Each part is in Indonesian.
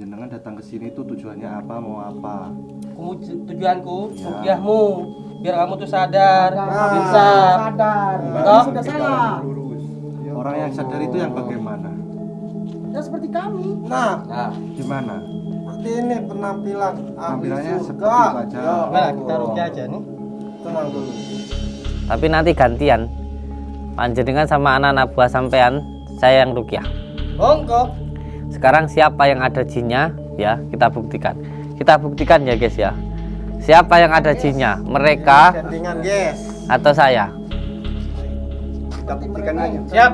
Jenengan datang ke sini tuh tujuannya apa, mau apa? Tujuanku, Ya. rukyahmu, biar kamu tuh sadar, bisa. Sadar. Toh? Sudah salah. Orang yang sadar itu yang bagaimana? Ya seperti kami. Nah, Nah, Gimana? seperti ini penampilan Tampilannya ahli seperti surga. itu aja. Ya gimana kita Allah. rukyah aja nih? Tenang dulu. Tapi nanti gantian. Panjenengan sama anak-anak buah sampean, saya yang rukyah. Monggo. Sekarang siapa yang ada jinnya, ya kita buktikan. Kita buktikan ya guys ya. Siapa yang ada jinnya? Mereka Settingan, guys. atau saya? Kita buktikan aja. Siap.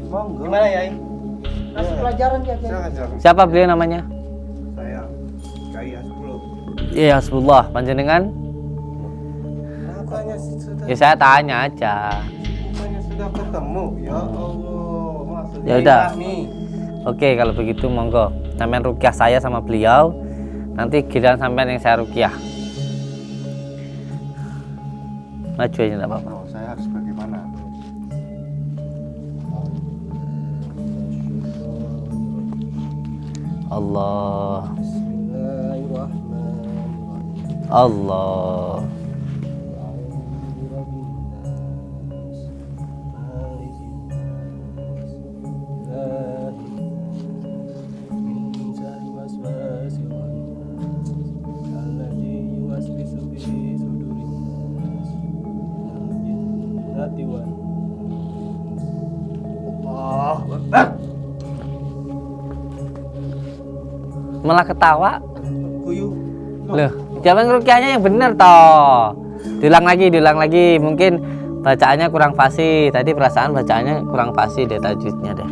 Monggo. Gimana ya? Kasih pelajaran dia. Jangan, jangan. Siapa beliau namanya? Saya Kiai Hasbullah. Iya, Hasbullah. Panjenengan? Mukanya sudah Ya saya tanya aja. mukanya sudah ketemu. Ya Allah. Maksudnya Ya udah. Nih. Oke, kalau begitu monggo. Sampean rukyah saya sama beliau. Nanti giliran sampean yang saya rukyah. Maju aja enggak apa-apa. Oh, saya harus bagaimana? Allah. Bismillahirrahmanirrahim. Allah. Malah ketawa. Guyuh. Loh, jangan rukyahnya yang bener toh. Diulang lagi. Mungkin bacaannya kurang fasih. Tadi perasaan bacaannya kurang fasih deh tajwidnya deh.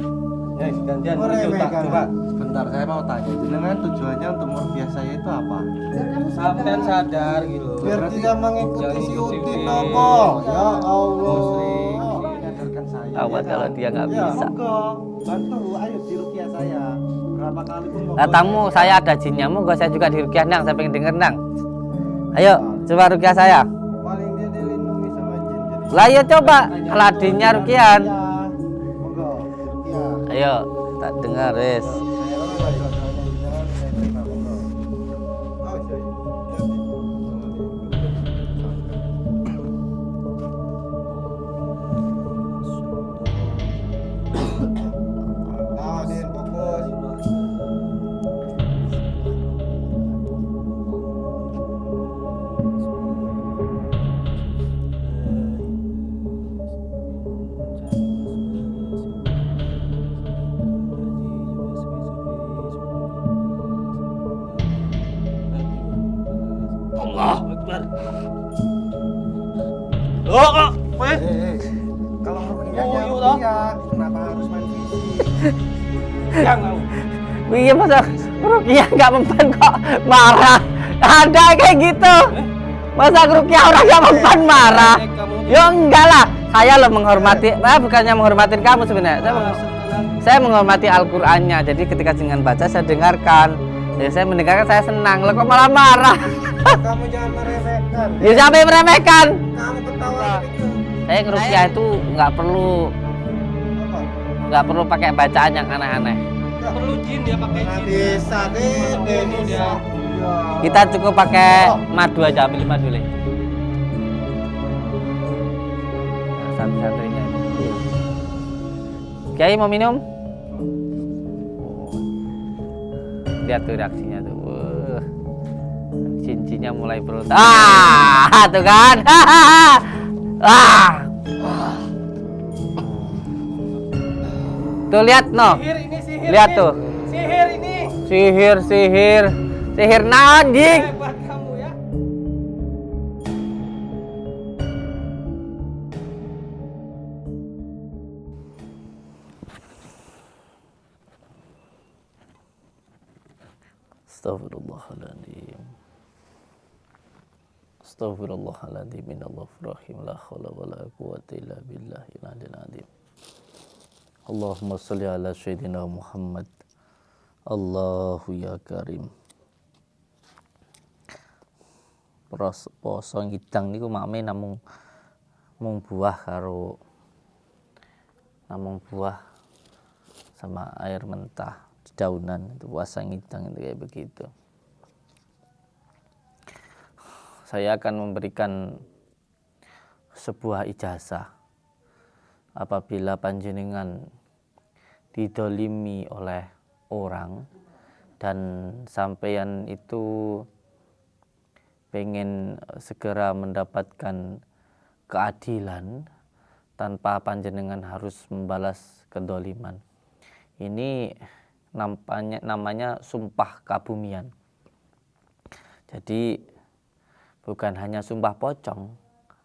Ya, gantian. Meremehkan. Coba. Sebentar, saya mau tanya. Jenengan tujuannya untuk merukyah saya itu apa? Biar kamu Sampean sadar gitu. Biar tidak mengikuti Jangan si ikuti Utin si apa. Ya Allah. Menyadarkan saya. Awas kalau dia nggak Ya, bisa. Monggo, bantu, ayo dirukyah saya. Berapa kali pun monggo. Katamu saya ada jinnya, monggo saya juga dirukyah nang, saya pengen denger nang. Ayo, coba rukyah saya. Paling dia dilindungi sama jin. Jadi Lah ya coba, Aladinnya rukian. ya. Monggo. Ya. Ayo, tak dengar res. Allah Akbar. Oh, weh. Kalau Oh, rukiahnya iya, toh. rukiah, kenapa harus main fisik? Yang mau. Iya masa rukiah nggak mempan kok marah. Ada kayak gitu. Masa rukiah orang nggak mempan marah? Ya enggak lah. Saya lo menghormati, bukannya menghormatin kamu sebenarnya. Saya menghormati Al-Qur'annya. Jadi ketika dengan baca saya dengarkan. Ya saya mendengarkan saya senang. Lo kok malah marah? Kamu jangan meremehkan. Ya siapa yang meremehkan? Kamu ketawa gitu. Saya ngerukiah itu nggak Apa? perlu pakai bacaan yang aneh-aneh. Perlu jin dia pakai Nah, jin. bisa deh, Ilmu dia. Kita cukup pakai madu aja, ambil madu le. Nah, santri-santrinya itu. Kiai mau minum? Lihat tuh reaksinya tuh. Wah. Cincinnya mulai berontak. Tuh kan. Tuh lihat no. Sihir ini sihir. Lihat ini. tuh. Sihir ini. Sihir naon jing. Hebat kamu ya. Astaghfirullahaladzim. Astaghfirullahaladzim. Innallahirrahim. La khawla wa la quwwata illa billahil aliyil azim. Allahumma sholli ala sayyidina Muhammad. Allahu ya karim. Poso ngidang niku makme namung buah karo namung buah sama air mentah. daunan itu puasa ngidang itu kayak begitu. Saya akan memberikan sebuah ijazah apabila panjenengan didolimi oleh orang dan sampeyan itu pengen segera mendapatkan keadilan tanpa panjenengan harus membalas kedoliman. Ini namanya sumpah kabumian. Jadi bukan hanya sumpah pocong,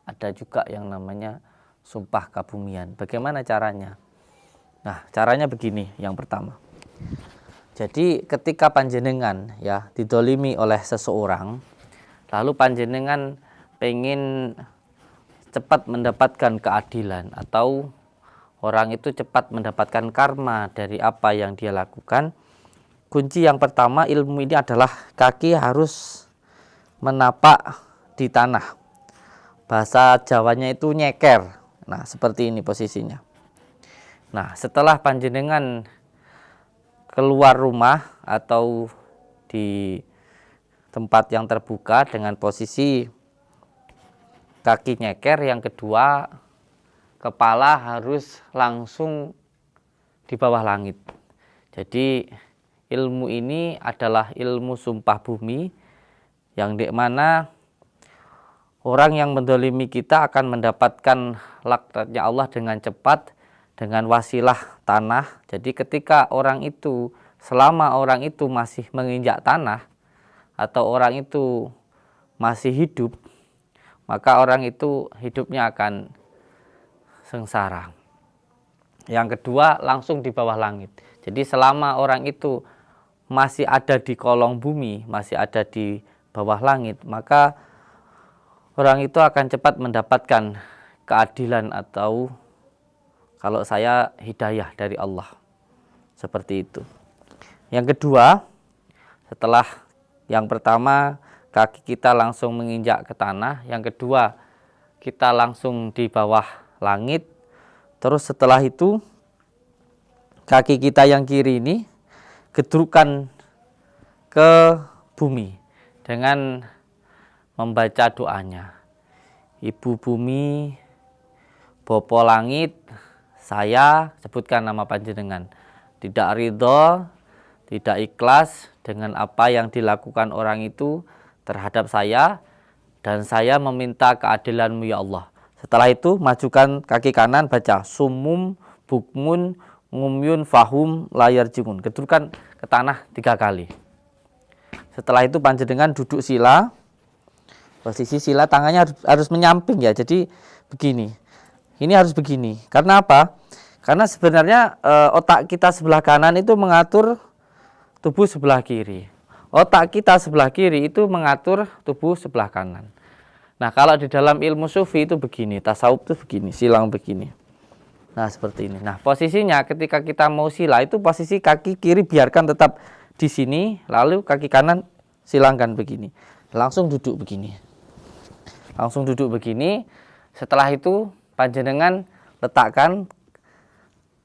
ada juga yang namanya sumpah kabumian. Bagaimana caranya? Nah, caranya begini, yang pertama. Jadi ketika panjenengan ya didolimi oleh seseorang, lalu panjenengan pengen cepat mendapatkan keadilan atau orang itu cepat mendapatkan karma dari apa yang dia lakukan, kunci yang pertama ilmu ini adalah kaki harus menapak di tanah. Bahasa Jawanya itu nyeker. Nah, seperti ini posisinya. Nah, setelah panjenengan keluar rumah atau di tempat yang terbuka dengan posisi kaki nyeker, yang kedua kepala harus langsung di bawah langit. Jadi ilmu ini adalah ilmu sumpah bumi yang dimana orang yang mendolimi kita akan mendapatkan laknatnya Allah dengan cepat dengan wasilah tanah. Jadi ketika orang itu, selama orang itu masih menginjak tanah atau orang itu masih hidup, maka orang itu hidupnya akan sengsara. Yang kedua, langsung di bawah langit. Jadi selama orang itu masih ada di kolong bumi, masih ada di bawah langit, maka orang itu akan cepat mendapatkan keadilan atau kalau saya hidayah dari Allah. Seperti itu. Yang kedua, setelah yang pertama kaki kita langsung menginjak ke tanah, yang kedua kita langsung di bawah langit. Terus setelah itu kaki kita yang kiri ini gedrukan ke bumi dengan membaca doanya. Ibu bumi, Bopo langit, saya sebutkan nama panjenengan. Tidak ridho, tidak ikhlas dengan apa yang dilakukan orang itu terhadap saya, dan saya meminta keadilan-Mu ya Allah. Setelah itu majukan kaki kanan, baca sumum bukmun ngumyun fahum layar jingun. Gedurkan ke tanah 3 kali. Setelah itu panjenengan duduk sila. Posisi sila tangannya harus menyamping ya. Jadi begini. Ini harus begini. Karena apa? Karena sebenarnya otak kita sebelah kanan itu mengatur tubuh sebelah kiri. Otak kita sebelah kiri itu mengatur tubuh sebelah kanan. Nah, kalau di dalam ilmu sufi itu begini, tasawuf itu begini, silang begini. Nah, seperti ini. Nah, posisinya ketika kita mau sila itu posisi kaki kiri biarkan tetap di sini, lalu kaki kanan silangkan begini. Langsung duduk begini. Langsung duduk begini. Setelah itu panjenengan letakkan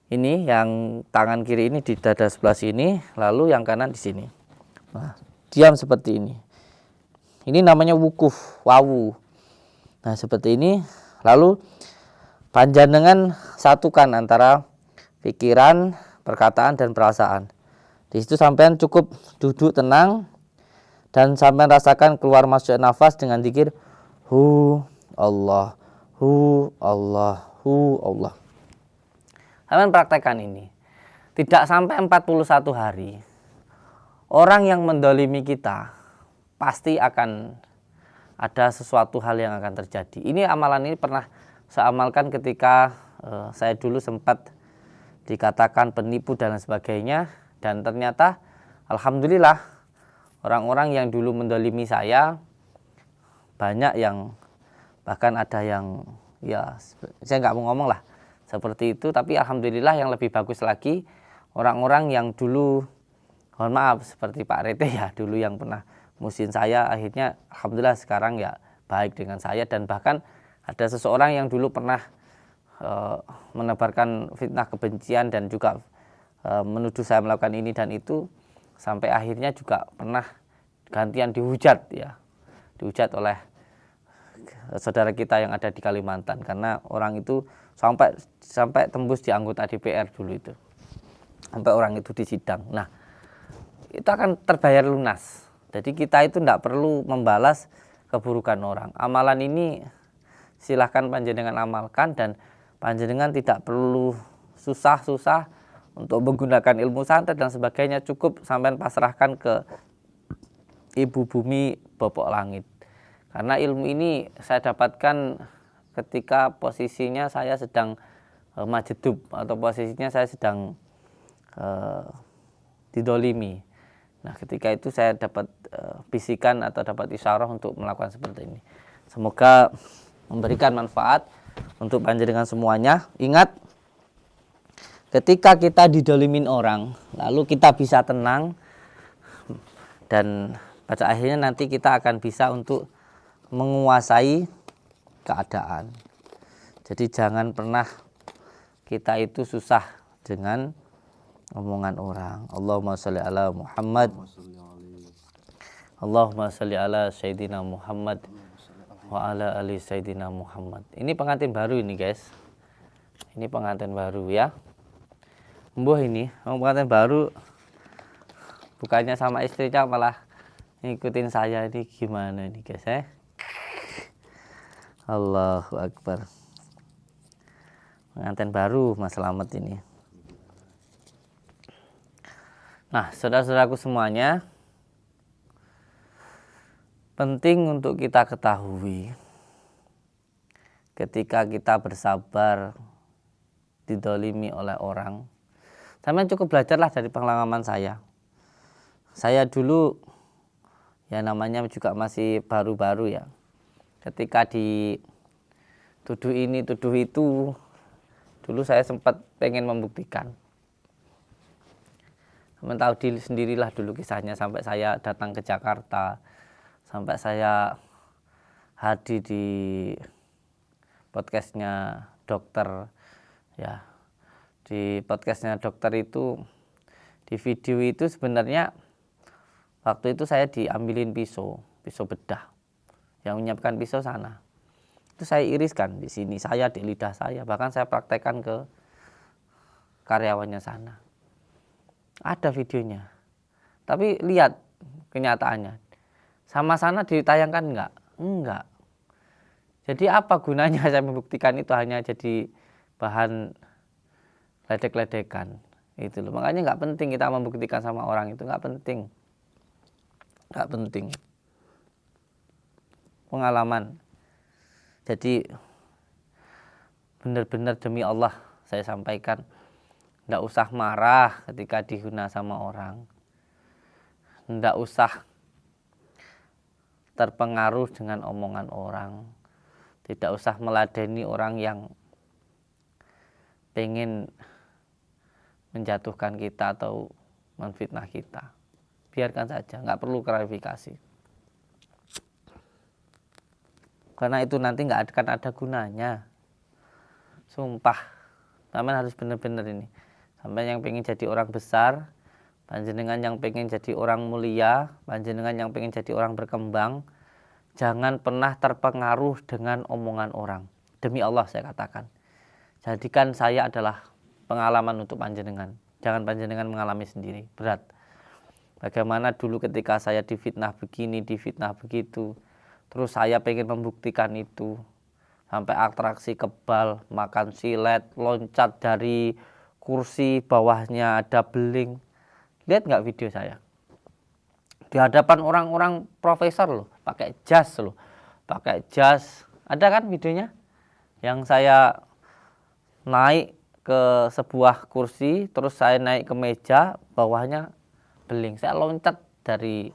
ini yang tangan kiri ini di dada sebelah sini, lalu yang kanan di sini. Nah, diam seperti ini. Ini namanya wukuf, wawu. Nah, seperti ini. Lalu panjenengan satukan antara pikiran, perkataan dan perasaan. Di situ sampean cukup duduk tenang dan sampean rasakan keluar masuk nafas dengan zikir hu Allah, hu Allah, hu Allah. Sampean praktekkan ini. Tidak sampai 41 hari. Orang yang mendolimi kita pasti akan ada sesuatu hal yang akan terjadi. Ini amalan ini pernah saya amalkan ketika saya dulu sempat dikatakan penipu dan sebagainya. Dan ternyata alhamdulillah orang-orang yang dulu mendolimi saya banyak yang bahkan ada yang ya saya nggak mau ngomong lah seperti itu. Tapi alhamdulillah yang lebih bagus lagi orang-orang yang dulu mohon maaf seperti Pak Rete ya dulu yang pernah musuhin saya, akhirnya alhamdulillah sekarang ya baik dengan saya. Dan bahkan ada seseorang yang dulu pernah menebarkan fitnah kebencian dan juga menuduh saya melakukan ini dan itu, sampai akhirnya juga pernah gantian dihujat ya, dihujat oleh saudara kita yang ada di Kalimantan, karena orang itu sampai tembus di anggota DPR dulu itu, sampai orang itu disidang. Nah, itu akan terbayar lunas. Jadi kita itu tidak perlu membalas keburukan orang. Amalan ini silahkan panjenengan amalkan, dan panjenengan tidak perlu susah-susah untuk menggunakan ilmu santet dan sebagainya. Cukup sampai pasrahkan ke ibu bumi bopok langit. Karena ilmu ini saya dapatkan ketika posisinya saya sedang majedub, atau posisinya saya sedang didolimi. Nah, ketika itu saya dapat bisikan atau dapat isyarah untuk melakukan seperti ini. Semoga memberikan manfaat untuk panjenengan semuanya. Ingat, ketika kita didolimin orang, lalu kita bisa tenang, dan pada akhirnya nanti kita akan bisa untuk menguasai keadaan. Jadi jangan pernah kita itu susah dengan omongan orang. Allahumma sholli ala Muhammad, Allahumma sholli ala Sayyidina Muhammad wa ala ali Sayyidina Muhammad. Ini pengantin baru ini guys, ini pengantin baru ya. Mbuh ini pengantin baru, bukannya sama istrinya malah ngikutin saya. Ini gimana ini guys ya? Allahu Akbar. Pengantin baru Mas Slamet ini. Nah, saudara-saudaraku semuanya, penting untuk kita ketahui, ketika kita bersabar didolimi oleh orang, sampean cukup belajarlah dari pengalaman saya. Saya dulu ya namanya juga masih baru-baru ya. Ketika dituduh ini, tuduh itu, dulu saya sempat pengen membuktikan. Teman tahu sendirilah dulu kisahnya, sampai saya datang ke Jakarta, sampai saya hadir di podcastnya dokter ya. Di podcastnya dokter itu, di video itu sebenarnya waktu itu saya diambilin pisau bedah. Yang menyiapkan pisau sana, itu saya iriskan di sini saya, di lidah saya, bahkan saya praktekkan ke karyawannya sana. Ada videonya, tapi lihat kenyataannya, sama sana ditayangkan enggak. Jadi apa gunanya saya membuktikan itu hanya jadi bahan ledek-ledekan itu loh. Makanya nggak penting kita membuktikan sama orang, itu nggak penting. Pengalaman. Jadi benar-benar demi Allah saya sampaikan, nggak usah marah ketika dihina sama orang, nggak usah terpengaruh dengan omongan orang, tidak usah meladeni orang yang pengen menjatuhkan kita atau menfitnah kita. Biarkan saja, nggak perlu klarifikasi. Karena itu nanti nggak akan ada gunanya. Sumpah, sampean harus benar-benar ini. Sampai yang pengen jadi orang besar, panjenengan yang pengen jadi orang mulia, panjenengan yang pengen jadi orang berkembang, jangan pernah terpengaruh dengan omongan orang. Demi Allah saya katakan. Jadikan saya adalah pengalaman untuk panjenengan. Jangan panjenengan mengalami sendiri, berat. Bagaimana dulu ketika saya difitnah begini, difitnah begitu, terus saya pengen membuktikan itu, sampai atraksi kebal, makan silet, loncat dari kursi, bawahnya ada beling. Lihat nggak video saya? Di hadapan orang-orang profesor loh, pakai jas loh, pakai jas. Ada kan videonya? Yang saya naik ke sebuah kursi, terus saya naik ke meja, bawahnya beling. Saya loncat dari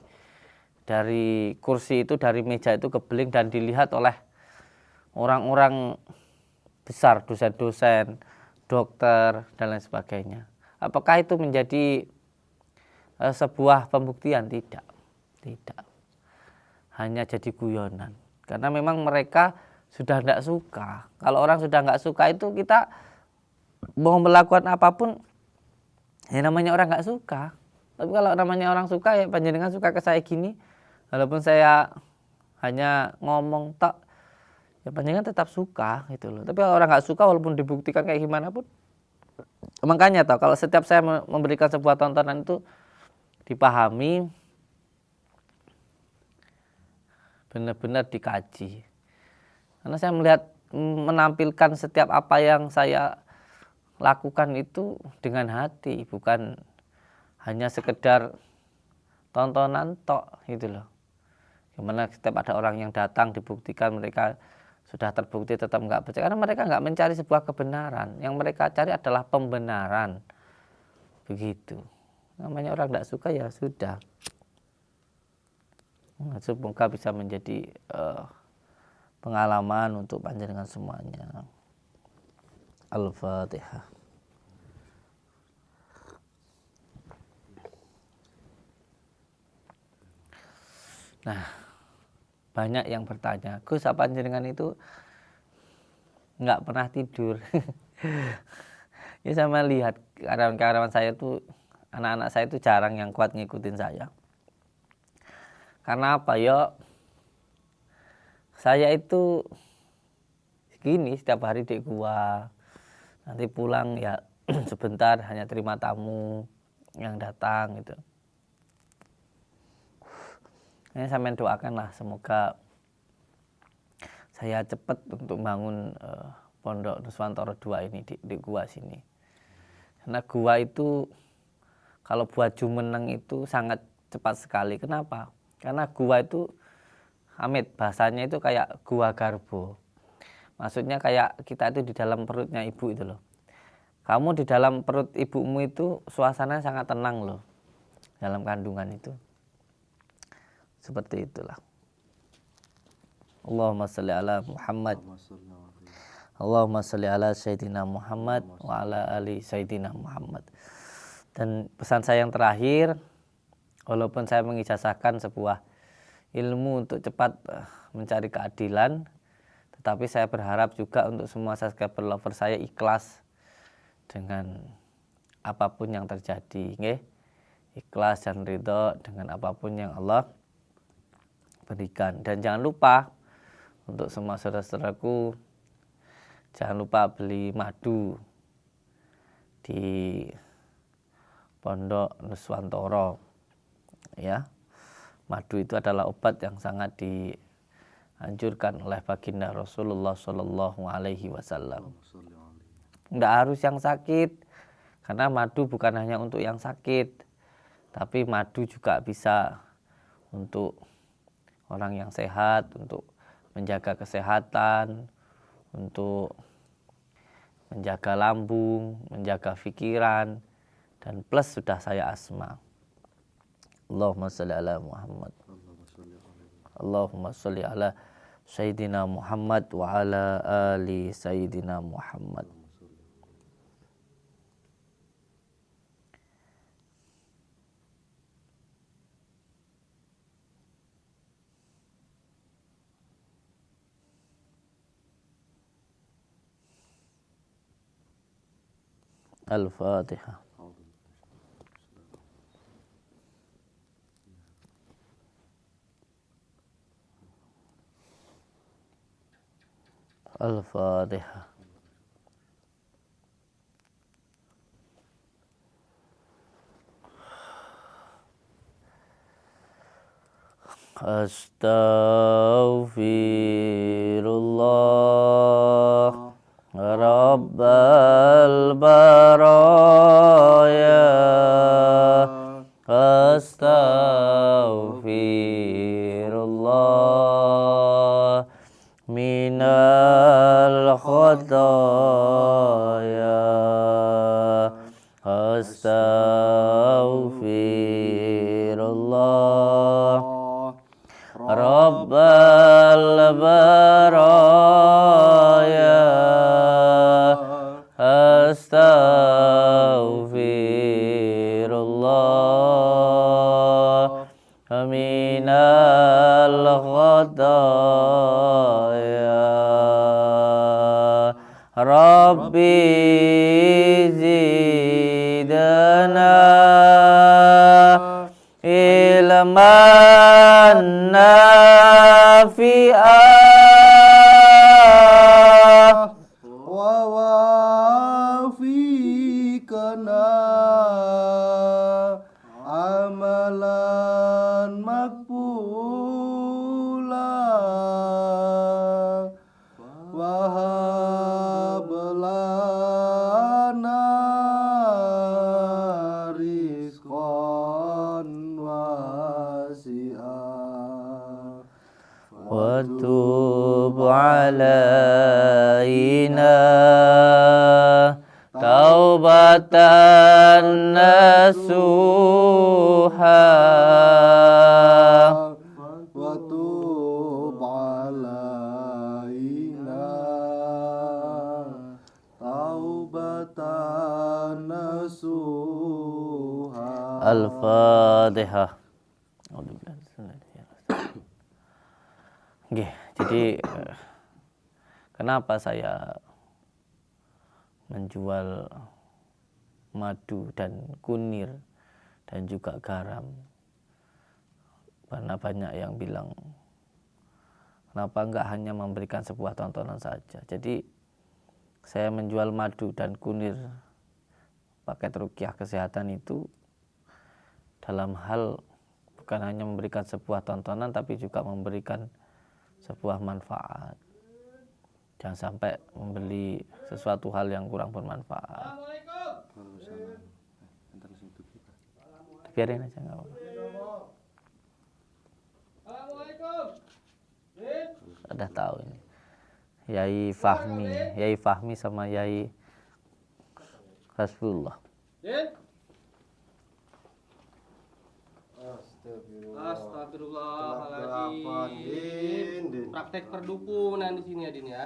kursi itu, dari meja itu ke beling, dan dilihat oleh orang-orang besar, dosen-dosen, dokter, dan lain sebagainya. Apakah itu menjadi sebuah pembuktian? Tidak. Hanya jadi guyonan. Karena memang mereka sudah tidak suka. Kalau orang sudah nggak suka itu, kita mau melakukan apapun Ya namanya orang nggak suka. Tapi kalau namanya orang suka, ya panjenengan suka ke saya gini, walaupun saya hanya ngomong tak, ya panjenengan tetap suka gitu loh. Tapi kalau orang nggak suka, walaupun dibuktikan kayak gimana pun, makanya tau kalau setiap saya memberikan sebuah tontonan itu dipahami, benar-benar dikaji. Karena saya melihat menampilkan setiap apa yang saya lakukan itu dengan hati, bukan hanya sekedar tontonan tok gitu loh. Gimana setiap ada orang yang datang dibuktikan mereka sudah terbukti tetap nggak percaya, karena mereka nggak mencari sebuah kebenaran, yang mereka cari adalah pembenaran. Begitu. Namanya orang nggak suka ya sudah. Semoga bisa menjadi pengalaman untuk panjenengan semuanya. Al-Fatihah. Nah, banyak yang bertanya, Gus, apa panjenengan itu nggak pernah tidur? Ya sama lihat karyawan-karyawan saya itu, anak-anak saya itu jarang yang kuat ngikutin saya. Karena apa ya? Saya itu gini setiap hari di gua, nanti pulang ya sebentar hanya terima tamu yang datang gitu. Ini saya doakanlah semoga saya cepat untuk bangun Pondok Nuswantoro 2 ini di gua sini. Karena gua itu kalau buat jumeneng itu sangat cepat sekali. Kenapa? Karena gua itu Amit bahasanya itu kayak gua garbo. Maksudnya kayak kita itu di dalam perutnya ibu itu loh. Kamu di dalam perut ibumu itu suasananya sangat tenang loh. Dalam kandungan itu. Seperti itulah. Allahumma sholli ala Muhammad. Allahumma sholli ala Sayyidina Muhammad wa ala ali Sayyidina Muhammad. Dan pesan saya yang terakhir, walaupun saya mengijazahkan sebuah ilmu untuk cepat mencari keadilan, tetapi saya berharap juga untuk semua subscriber lover saya ikhlas dengan apapun yang terjadi, nggih. Ikhlas dan ridho dengan apapun yang Allah berikan. Dan jangan lupa untuk semua saudara-saudaraku, jangan lupa beli madu di Pondok Nuswantoro ya. Madu itu adalah obat yang sangat dianjurkan oleh baginda Rasulullah Shallallahu Alaihi Wasallam. Tidak harus yang sakit, karena madu bukan hanya untuk yang sakit, tapi madu juga bisa untuk orang yang sehat, untuk menjaga kesehatan, untuk menjaga lambung, menjaga pikiran, dan plus sudah saya asma. Allahumma sholli ala Muhammad. Allahumma sholli ala Sayyidina Muhammad wa ala ali Sayyidina Muhammad. Al-Fatihah. Al-Fatihah. Astaghfirullah Rabbal baraya. Astaghfirullah minal khataya. Astaghfirullah Rabbal baraya. Astaghfirullah minal khataya. Rabbi zidna kalaman nafi'ah wa wafiqna amalan makbula wa hablana rizqan wasi'a wa tub alaina taubatan nasuha wa tub alaina taubatan nasuha. Al-Fatihah. Oke, jadi kenapa saya menjual madu dan kunir dan juga garam? Karena banyak yang bilang, kenapa enggak hanya memberikan sebuah tontonan saja. Jadi saya menjual madu dan kunir paket ruqyah kesehatan itu dalam hal bukan hanya memberikan sebuah tontonan tapi juga memberikan sebuah manfaat. Jangan sampai membeli sesuatu hal yang kurang bermanfaat. Biarin aja nggak apa-apa. Udah tahu ini. Yai Fahmi sama Yai Hasbullah. Astagfirullahaladzim. Praktek perdukunan di sini ya, Din ya.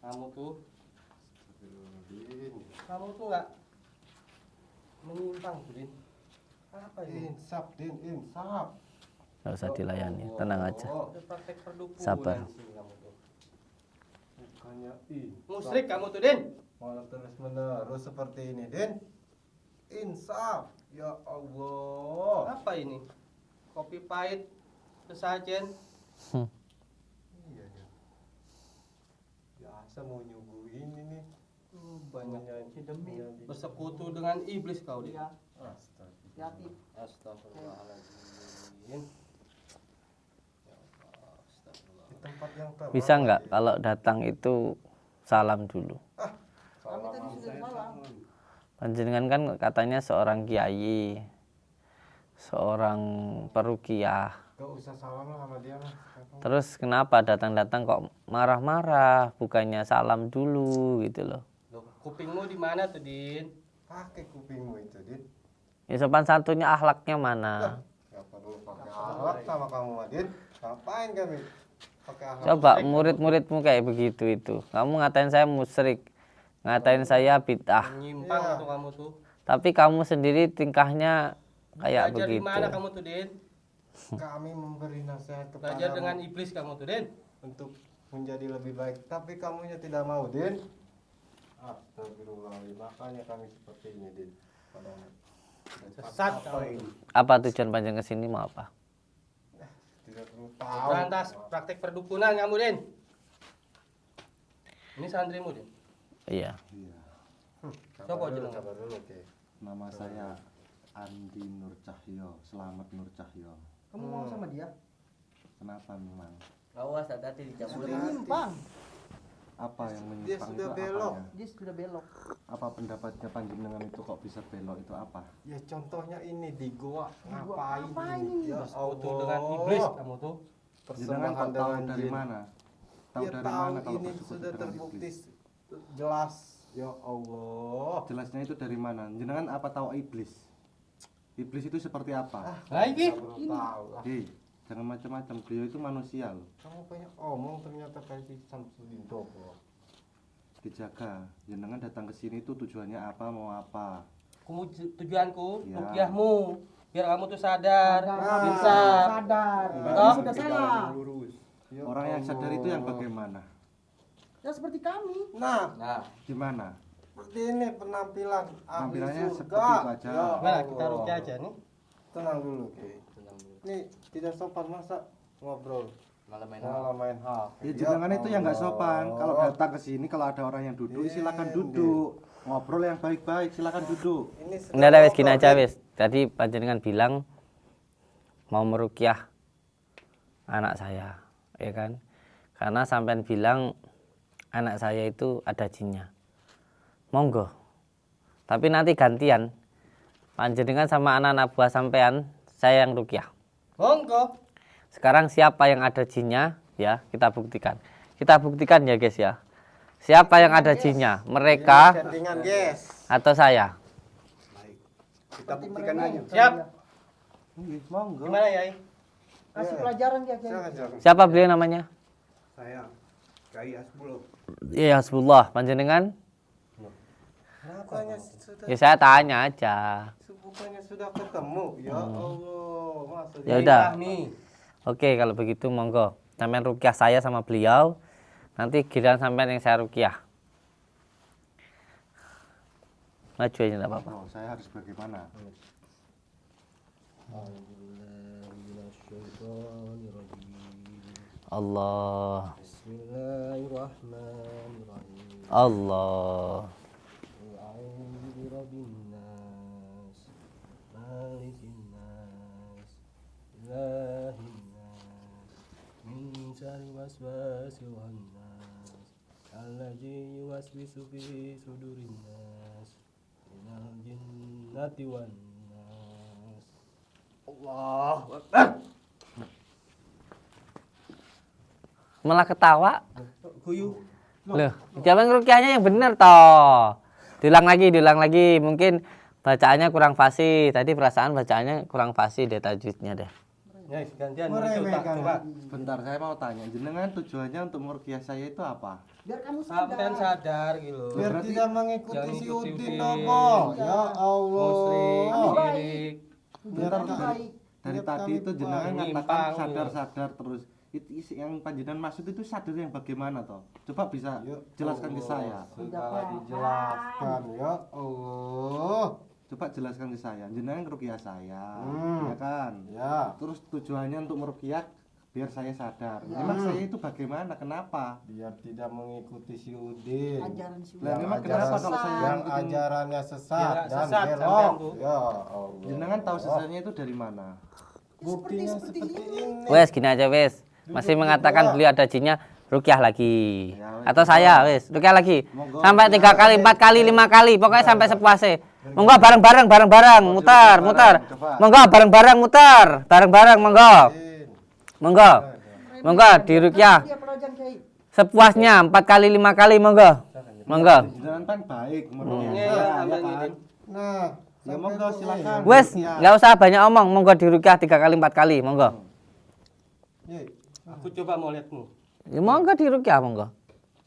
Kamu tuh nggak menyimpang tuh, Din. Apa ini? Insaf, Din, insaf. Nggak usah dilayani, tenang aja. Praktek perdukunan Sabar. di sini kamu tuh. Bukannya Musrik kamu tuh, Din. malah terus menerus seperti ini, Din. Insaf, ya Allah. Apa ini? Kopi pahit sesajen. Iya, ya. Biasa mau nyuguhin ini. Banyak demi bersekutu dengan iblis kau dia. Hati. Astagfirullahaladzim. Di tempat yang terang. Bisa nggak kalau datang itu salam dulu? Kami tadi sudah salam. Panjenengan kan katanya seorang kiai, seorang peruqyah. Gak usah salam lah sama dia lah. Terus kenapa datang-datang kok marah-marah? Bukannya salam dulu gitu loh. Loh, kupingmu di mana tuh, Din? Pakai kupingmu itu, Din. Ya sopan santunnya akhlaknya mana? Gak perlu pakai alat sama kamu, Din. Ngapain kami pakai alat? Coba murid-muridmu kayak begitu itu. Kamu ngatain saya musyrik, ngatain saya bid'ah. Menyimpang Iya. tuh kamu tuh. Tapi kamu sendiri tingkahnya kayak Belajar di begitu. mana kamu tuh, Din? Kami memberi nasihat kepada Belajar dengan iblis kamu tuh, Din. untuk menjadi lebih baik, tapi kamunya tidak mau, Din. Astagfirullahaladzim, makanya kami seperti ini, Din. Sesat apa kamu. ini? Apa tujuan panjang kesini mau apa? Tidak perlu tahu. Berantas praktek perdukunan kamu, Din. Ini santrimu, Din. Iya. Coba aja dong. Sabar dulu, oke. Nama saya Andi Nur Cahyo, Selamat Nur Cahyo. Kamu mau sama dia? Kenapa memang? Awas hati-hati dicampur. Sudah menyimpang. Apa yang Dia menyimpang sudah itu belok. apanya? Dia sudah belok. Apa pendapatnya panjenengan itu kok bisa belok itu apa? Ya contohnya ini di goa. gua, Ngapain ngapain ini? ini? Ya Bersekutu dengan iblis kamu tuh. Jenengan Persembahan kok tahu dengan dari jin. mana? Tahu Ya dari tahu mana kalau ini bersekutu sudah dengan terbukti iblis? jelas. Ya Allah. Jelasnya itu dari mana? Jenengan apa tahu iblis? Iblis itu seperti apa? Nah, ini. Baru tahu lah. Hei, jangan macam-macam. Beliau itu manusia loh. Kamu banyak omong ternyata kayak si Samsudin Toko. Dijaga. Jenengan datang ke sini itu tujuannya apa? Mau apa? Tujuanku, Ya. ruqyahmu. Biar kamu tuh sadar, Sadar. insaf. Sadar. Toh? Ini sudah salah. Ya Orang yang sadar itu yang Allah. bagaimana? Ya seperti kami. Nah, Nah, Gimana? seperti ini penampilan ahli Penampilannya surga. seperti itu aja. Ya gimana kita Allah. ruqyah aja nih? Tenang dulu, Ki. Tenang dulu. nih tidak sopan masa ngobrol Malah main malah main HP. Ya jenengan itu yang nggak sopan. Kalau datang ke sini kalau ada orang yang duduk, silakan duduk. Ngobrol yang baik-baik, silakan duduk. Ini sedang Enggak ada wis gini ngobrol, aja wis. Tadi panjenengan bilang mau merukyah anak saya, ya kan? Karena sampean bilang anak saya itu ada jinnya. Monggo. Tapi nanti gantian. Panjenengan sama anak-anak buah sampean, saya yang rukyah. Monggo. Sekarang siapa yang ada jinnya, ya kita buktikan. Kita buktikan ya guys ya. Siapa yang ada jinnya? Mereka settingan guys. atau saya? Kita buktikan aja. Siap. Nggih, monggo. Gimana ya? Kasih pelajaran dia Kiai. Silakan silakan. Siapa beliau namanya? Saya Kiai Hasbullah. Iya, Hasbullah. Panjenengan? Bukannya sudah Ya saya tanya aja. bukannya sudah ketemu. Ya Allah, masa Ya udah. Nih. Oke, kalau begitu monggo. Sampean rukyah saya sama beliau. Nanti giliran sampean yang saya rukyah. Maju aja enggak apa-apa. Oh, saya harus bagaimana? Allah. Bismillahirrahmanirrahim. Allah. A'udzu birabbin nas, malikin nas, ilahin nas, min syarri waswasil khannas, allazi yuwaswisu fi sudurin nas, minal jinnati wan nas. Allahu Akbar. Malah ketawa. Guyu. Loh, jangan rukyahnya yang benar toh. Diulang lagi. Mungkin bacaannya kurang fasih. Tadi perasaan bacaannya kurang fasih deh tajwidnya deh. Ya, gantian Meremehkan. coba. Bentar, saya mau tanya. Jenengan tujuannya untuk merukyah saya itu apa? Biar kamu Sampean sadar. sadar gitu. biar Berarti tidak mengikuti jangan si ikuti Udin Udin. apa? Ya Allah. Musrik, Kamu baik. syirik. Biar kamu baik. Dari Lihat tadi kami itu jenengan menyimpang, ngatakan ya. sadar-sadar terus. Itu yang panjenengan maksud itu sadar yang bagaimana toh? Coba bisa Ya jelaskan ke Allah, saya. Segala dijelaskan ya Allah. Coba jelaskan ke saya. Jenengan merukyah saya, Hmm. ya kan? Ya. Terus tujuannya untuk merukyah biar saya sadar. Memang saya itu bagaimana? Kenapa? Biar tidak mengikuti si Udin. Ajaran si Lah, Udin. memang kenapa kalau saya yang ngikutin- ajarannya Ya, sesat dan sesat belok. sampean, Bu. Ya Allah. Jenengan tahu sesatnya itu dari mana? Buktinya Seperti seperti ini. Wes gini aja wes. Masih mengatakan beliau ada jinnya, rukyah lagi. Ya, wes. Atau saya wes, rukyah lagi. Monggo. Sampai 3 kali, 4 kali, 5 kali, pokoknya sampai sepuasnya. Monggo bareng-bareng, mutar. Coba. Monggo bareng-bareng mutar, bareng-bareng monggo. Udin. Monggo. Monggo dirukyah Dia pelajaran Kiai. sepuasnya 4 kali, 5 kali monggo. Monggo. Jenengan kan baik merukyah Iya, saya, ambil ya kan? Udin. Nah, Ya monggo silakan. Wes, Merukyah. nggak usah banyak omong, monggo dirukyah 3 kali, 4 kali, monggo. Ye. Aku coba mau lihatmu. Ya monggo dirukyah monggo.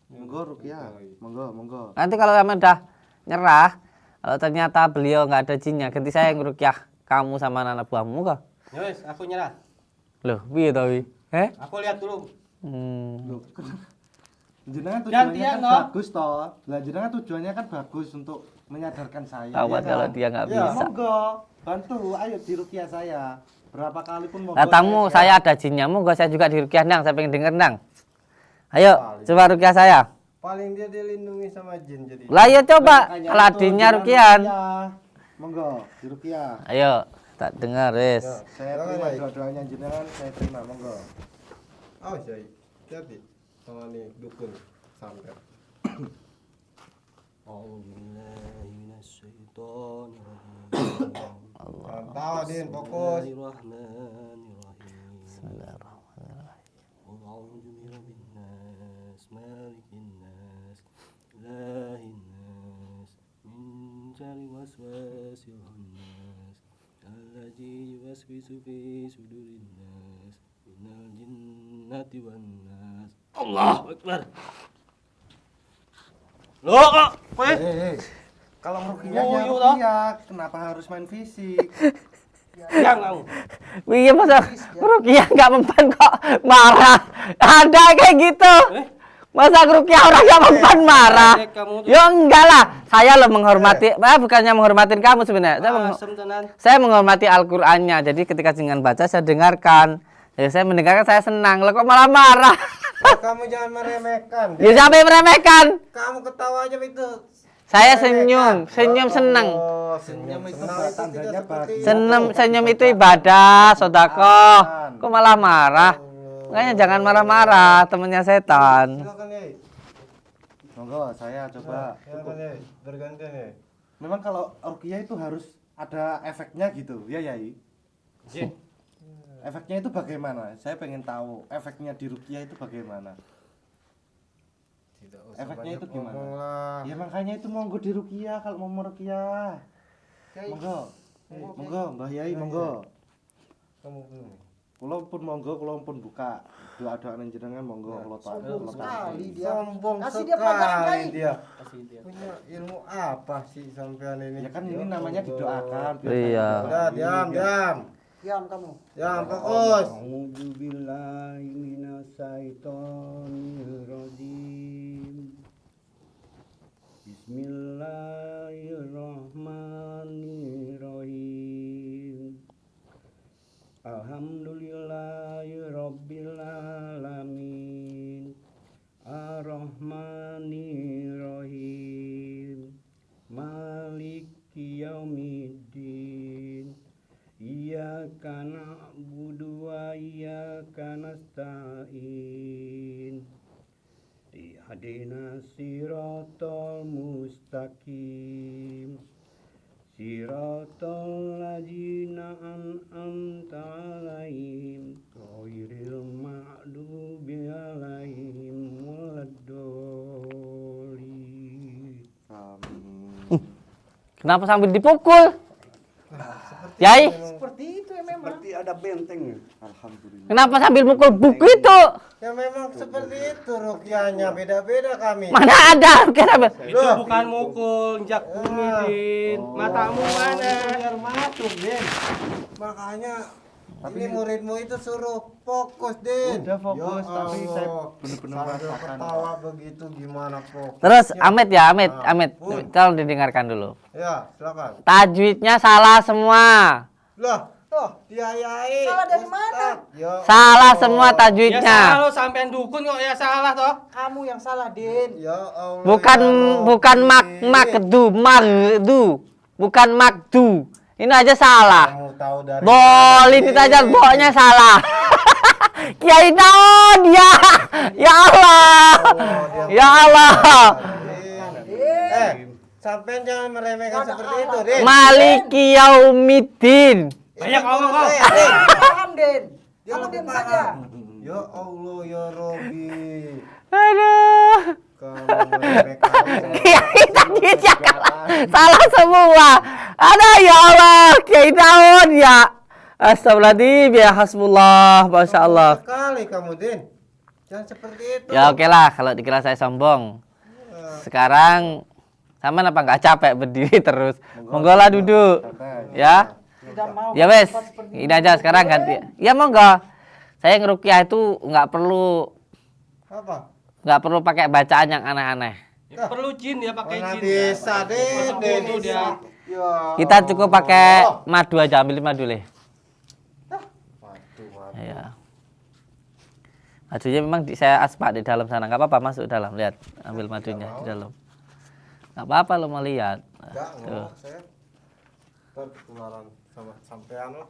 Monggo rukyah. Monggo. Nanti kalau kamu udah nyerah, kalau ternyata beliau nggak ada jinnya, ganti saya yang ngerukyah kamu sama anak buahmu kok. Ya wes, aku nyerah. Loh, piye to wi? Aku lihat dulu. Hmm. Jenengan tujuannya Gantian, kan no? bagus toh. Lah jenengan tujuannya kan bagus untuk menyadarkan saya. Tawat ya kalau kan? dia nggak Ya, bisa. monggo. Bantu, ayo dirukyah saya. Berapa kali pun monggo. Datangmu siap. saya ada jinnya, monggo saya juga dirukyah nang, saya pengen denger nang. Ayo, coba rukyah saya. Paling dia dilindungi sama jin jadi. Lah ya coba, Makanya kalau itu adinnya jenengan rukian. rukyah. Monggo, dirukyah. Ayo, tak dengar wes. Saya terima doa-doanya jenengan, saya terima, monggo. Oh, Syai. Hati. Sama nih dukun sampai. A'udzubillahi minasyaitonirrajim. Tahu Din, fokus. Bismillahirrahmanirrahim. Bismillahirrahmanirrahim. Qul a'udzu birabbin nas, malikin nas, ilahin nas, min syarri waswasil khannas, allazi yuwaswisu fi sudurin nas, minal jinnati wan nas. Allahu Akbar. Loh kok? Kalau Nguyu, merukyahnya toh? rukyah, kenapa harus main fisik? Yang kamu. Iya masa rukyah nggak mempan kok marah. Ada kayak gitu. Masa ngerukyah orang yang mempan marah? Dek, kamu tuh. Ya enggak lah. Saya lo menghormati, bukannya menghormatin kamu sebenarnya. Asem tenan. Saya menghormati Al-Qur'annya. Jadi ketika jenengan baca saya dengarkan. Jadi saya mendengarkan saya senang. Lo kok malah marah? Ya, kamu jangan meremehkan. Ya sampai meremehkan. Kamu ketawa aja itu. Saya senyum senang. Oh, senyum itu tandanya bahagia. Senyum itu ibadah, sedekah. Kok malah marah? Makanya jangan marah-marah, temennya setan. Silakan ya. Monggo saya coba. Silakan ya. Bergantian ya. Memang kalau ruqyah itu harus ada efeknya gitu, ya Yai. Efeknya itu bagaimana? Saya pengen tahu efeknya di ruqyah itu bagaimana. Tidak usah Efeknya banyak itu gimana? ngomong lah. Ya makanya itu monggo di ruqyah kalau mau meruqyah. Monggo. Monggo Mbah Yai monggo. Kamu belum. Kula pun monggo, kula pun buka doa-doa nang jenengan monggo kula Sombong sekali dia. Sombong Kasih dia pelajaran, sekali Kai. dia. Kasih dia. Punya ilmu apa sih sampean ini? Ya kan ini namanya didoakan. biar Iya. saya Udah, diam, diam. Diam kamu. Diam, fokus. A'udzubillahi minasyaitonirrajim. Bismillahirrahmanirrahim. Alhamdulillahirabbil alamin. Ar-Rahmanirrahim. Maliki yaumiddin. Iyyaka na'budu wa iyyaka nasta'in. Ihdinas siratal mustaqim. Siratal ladzina an'amta 'alaihim ghairil maghdubi 'alaihim waladdallin. Amin. Kenapa sambil dipukul? Yai, Seperti itu ya memang. Seperti ada benteng. Alhamdulillah. kenapa sambil mukul buku itu? Ya memang seperti itu rukyahnya, beda-beda kami. Mana ada kenapa? Itu bukan mukul, injak bumi, Din. Matamu mana? Makanya ini muridmu itu suruh fokus, Din. Udah fokus, Ya tapi saya Allah. benar-benar Sambil merasakan. ketawa begitu gimana fokus? Terus Amit ya, Amit, Ah, Amit, Bun. tolong didengarkan dulu. Ya, silakan. Tajwidnya salah semua. Loh, diayai. Salah dari Ustaz. mana? Ya Salah Allah. semua Ya salah tajwidnya. lo sampean dukun kok ya salah toh. Kamu yang salah, Din. Ya Allah. Bukan ya Rabbi. bukan magdu. Bukan magdu. Ini aja salah. Kamu tahu dari Bolin itu aja boknya salah. Kiai Daud ya. Ya Allah. Ya Allah. Sampean jangan meremehkan Ada seperti Allah. itu, Din. Maliki Yaumiddin. Banyak ngomong kau. Saya, Din. Paham, Din. Kamu Jangan diam paham. saja. Ya Allah, ya Rabbi. Aduh. Kamu meremehkan. Kiai tajwidnya salah semua. Ada ya Allah. Kiai Daud ya. Astagfirullahaladzim ya hasbullah. Masya Allah. Sekali kamu, Din. Jangan seperti itu. Ya oke lah kalau dikira saya sombong. Sekarang sama apa nggak capek berdiri terus? Monggo lah duduk. Ya. Tidak mau. Ya wes. berbuat seperti Ini aja sekarang ganti. Ya monggo. Saya ngerukyah itu nggak perlu Apa? pakai bacaan yang aneh-aneh. Ya, perlu jin dia pakai Mana jin. bisa, Din. Masuk Din. kutu dia. Ya Kita cukup pakai madu aja, ambil madu leh. Waduh. Ya. Madunya memang saya aspak di dalam sana. Nggak apa-apa masuk dalam. Lihat, ambil madunya di dalam. Nggak apa-apa lo mau lihat. Enggak, Tuh. ngomong saya. Ntar ketularan sama sampean lo.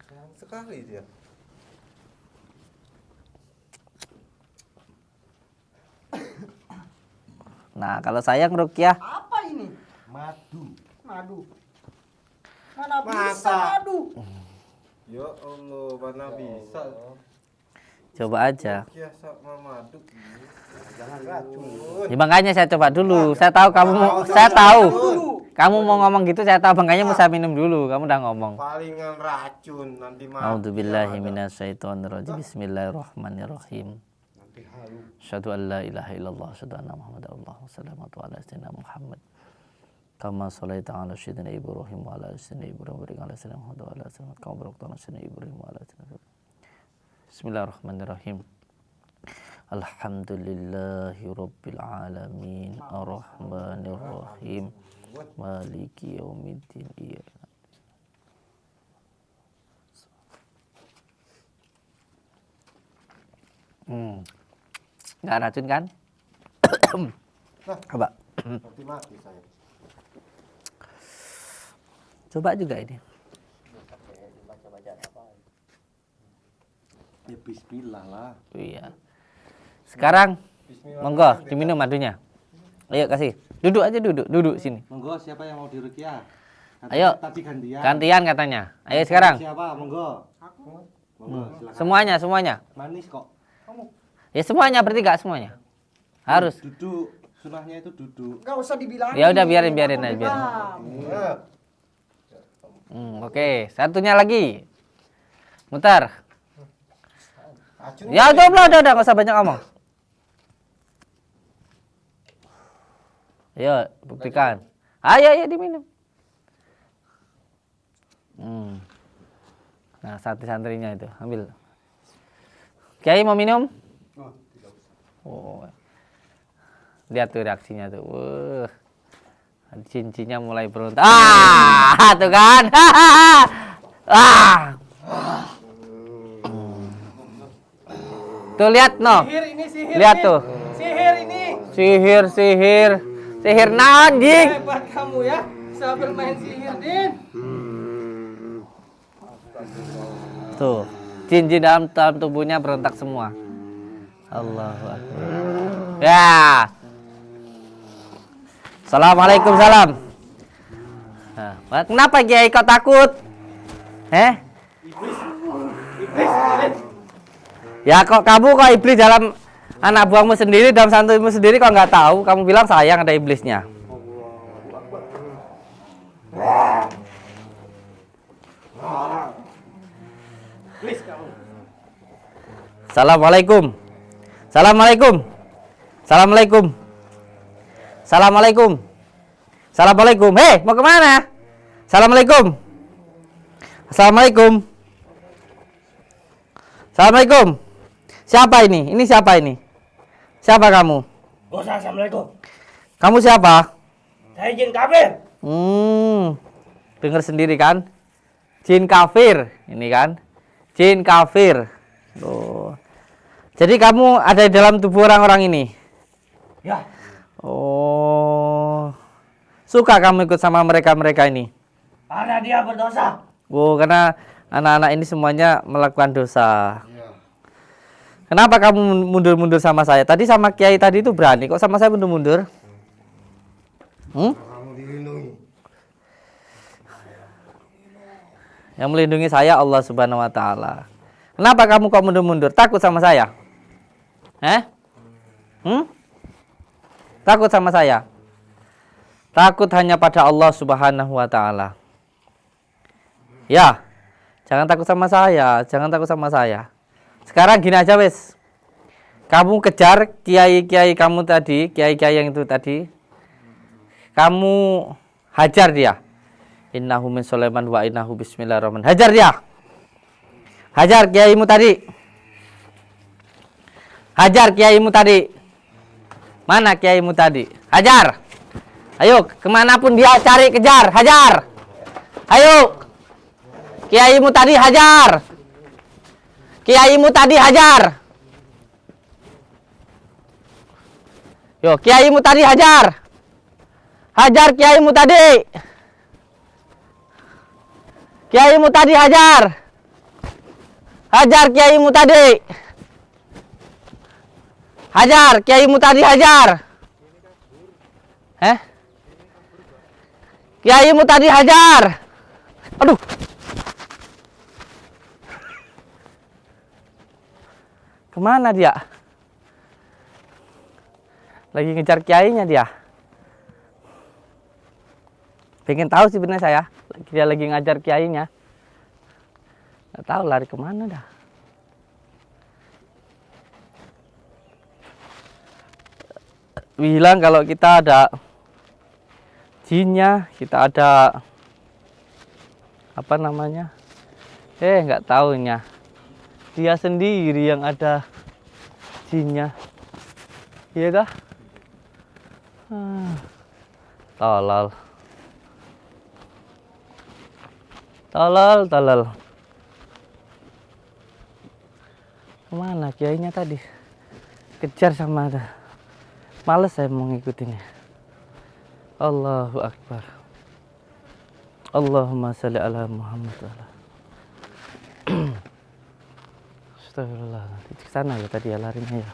Sayang sekali dia. Nah, kalau saya ngerukyah Apa ini? Madu. Madu. Mana bisa Masa? madu? Ya Allah, mana bisa. coba aja. Ya sama madu. Jangan racun. Ya, makanya saya coba dulu. Saya tahu kamu mau ngomong gitu, saya tahu makanya mau saya minum dulu. Kamu udah ngomong. Palingan racun nanti mati. A'udzubillahi minasyaitonirrajim. Bismillahirrahmanirrahim. Nanti halu. Asyhadu an la ilaha illallah, asyhadu anna Muhammadar rasulullah, wassalatu ala sayyidina Muhammad. Kama shalaita ala sayyidina Ibrahim wa ala sayyidina Ibrahim wa ala sayyidina Muhammad wa ala sayyidina kama barakta ala sayyidina Ibrahim wa ala sayyidina Bismillahirrahmanirrahim. Alhamdulillahirabbil alamin arrahmanirrahim maliki yaumiddin. Nggak racun kan? Coba. Nanti mati saya. Coba juga ini. Ya bismillah lah. Iya. Sekarang monggo diminum madunya. Ayo kasih. Duduk aja, duduk sini. Monggo, siapa yang mau diruqyah? Ayo. Tadi gantian. Gantian katanya. Ayo sekarang. Siapa? Monggo. Monggo, silakan. Semuanya. Manis kok. Ya semuanya bertiga semuanya. Harus. Duduk. Sunahnya itu duduk. Enggak usah dibilangin. Ya udah biarin aja, biarin. Ya. Oke, satunya lagi. Mutar. Racun. Ya udah enggak usah banyak ngomong. Ayo, buktikan. Ayo diminum. Nah, santrinya itu, ambil. Kiai mau minum? Oh. Lihat tuh reaksinya tuh. Wah. Cincinnya mulai berontak. Tuh kan. Tuh lihat no. Sihir ini, sihir Lihat ini. tuh. Sihir ini. Sihir naon, Jing? Hebat kamu ya. Bisa bermain sihir, Din. Tuh, cincin dalam tubuhnya berontak semua. Allahu Akbar. Ya. Assalamualaikum salam. Nah, kenapa Kiai kau takut? Iblis. Ya kok iblis dalam anak buahmu sendiri, dalam santrimu sendiri kok nggak tahu? Kamu bilang sayang ada iblisnya. Iblis kamu. Assalamualaikum. Hei, mau kemana? Assalamualaikum. Siapa ini? Ini siapa ini? Siapa kamu? Assalamualaikum. Kamu siapa? Saya jin kafir. Dengar sendiri kan? Jin kafir, ini kan? Jin kafir. Oh. Jadi kamu ada di dalam tubuh orang-orang ini? Ya. Oh. Suka kamu ikut sama mereka-mereka ini? Karena dia berdosa. Oh, karena anak-anak ini semuanya melakukan dosa. Kenapa kamu mundur-mundur sama saya? Tadi sama Kiai tadi itu berani, kok sama saya mundur-mundur? Kamu dilindungi. Yang melindungi saya Allah Subhanahu wa taala. Kenapa kamu kok mundur-mundur? Takut sama saya? Takut sama saya? Takut hanya pada Allah Subhanahu wa taala. Ya. Jangan takut sama saya. Sekarang gini aja wes. Kamu kejar kiai-kiai kamu tadi, kiai-kiai yang itu tadi. Kamu hajar dia. Innahu min Sulaiman wa innahu bismillahirrahmanirrahim. Hajar dia. Hajar kiaimu tadi. Mana kiaimu tadi? Hajar. Ayo, kemanapun dia cari, kejar, hajar. Ayo. Kiaimu tadi hajar. Yo, kiaimu tadi hajar. Hajar kiaimu tadi. Hajar kiaimu tadi hajar. Kiaimu tadi hajar. Aduh. Kemana dia? Lagi ngejar kiainya dia. Pengen tahu sih bener saya. Dia lagi ngajar kiainya. Nggak tahu lari kemana dah. Bilang kalau kita ada jinnya, kita ada apa namanya? Nggak tahunya. dia sendiri yang ada jinnya. Iya kah? Tolol. Tolol. Kemana kiainya tadi? Kejar sama ada. Males saya mau ngikutinnya. Allahu Akbar. Allahumma sholli ala Muhammad. Astagfirullah. Ke sana ya tadi ya larinya ya.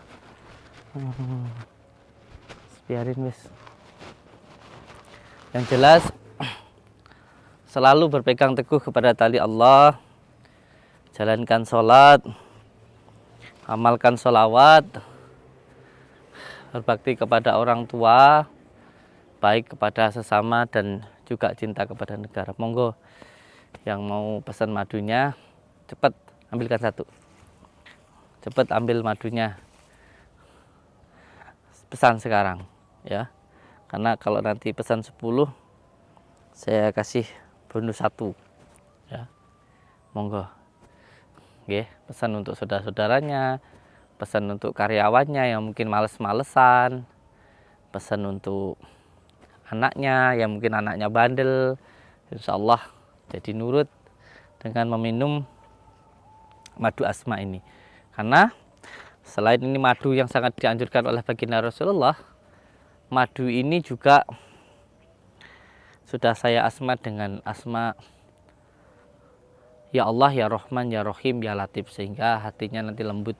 Biarin wes. Yang jelas selalu berpegang teguh kepada tali Allah. Jalankan sholat, amalkan sholawat, berbakti kepada orang tua, baik kepada sesama dan juga cinta kepada negara. Monggo yang mau pesan madunya cepat ambilkan satu. Cepat ambil madunya. Pesan sekarang ya. Karena kalau nanti pesan 10 saya kasih bonus 1 ya. Monggo. Oke, pesan untuk saudara-saudaranya, pesan untuk karyawannya yang mungkin males-malesan, pesan untuk anaknya yang mungkin anaknya bandel, insya Allah jadi nurut dengan meminum madu asma ini. Karena selain ini madu yang sangat dianjurkan oleh baginda Rasulullah, madu ini juga sudah saya asma dengan asma Ya Allah, Ya Rahman, Ya Rahim, Ya Latif, sehingga hatinya nanti lembut.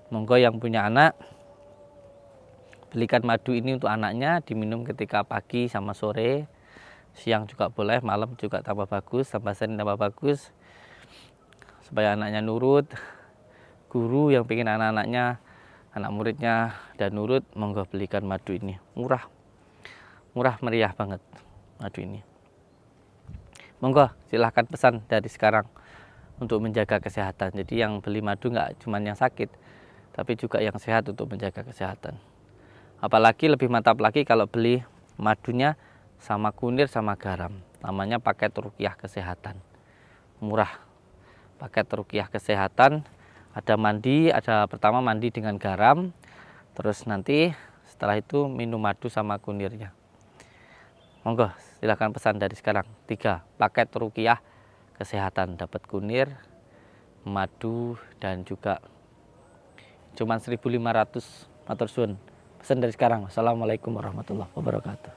Monggo yang punya anak, belikan madu ini untuk anaknya, diminum ketika pagi sama sore, siang juga boleh, malam juga tambah bagus, tambah sering tambah bagus, supaya anaknya nurut. Guru yang pengen anak-anaknya, anak muridnya dan nurut, monggo belikan madu ini. Murah meriah banget madu ini. Monggo silahkan pesan dari sekarang untuk menjaga kesehatan. Jadi yang beli madu nggak cuma yang sakit, tapi juga yang sehat untuk menjaga kesehatan. Apalagi lebih mantap lagi kalau beli madunya sama kunir sama garam. Namanya paket ruqyah kesehatan. Murah. Paket ruqyah kesehatan. Ada mandi, ada pertama mandi dengan garam. Terus nanti setelah itu minum madu sama kunirnya. Monggo silahkan pesan dari sekarang. 3 paket ruqyah kesehatan. Dapat kunir, madu, dan juga cuman 1.500 matur suwun. Pesan dari sekarang. Assalamualaikum warahmatullahi wabarakatuh.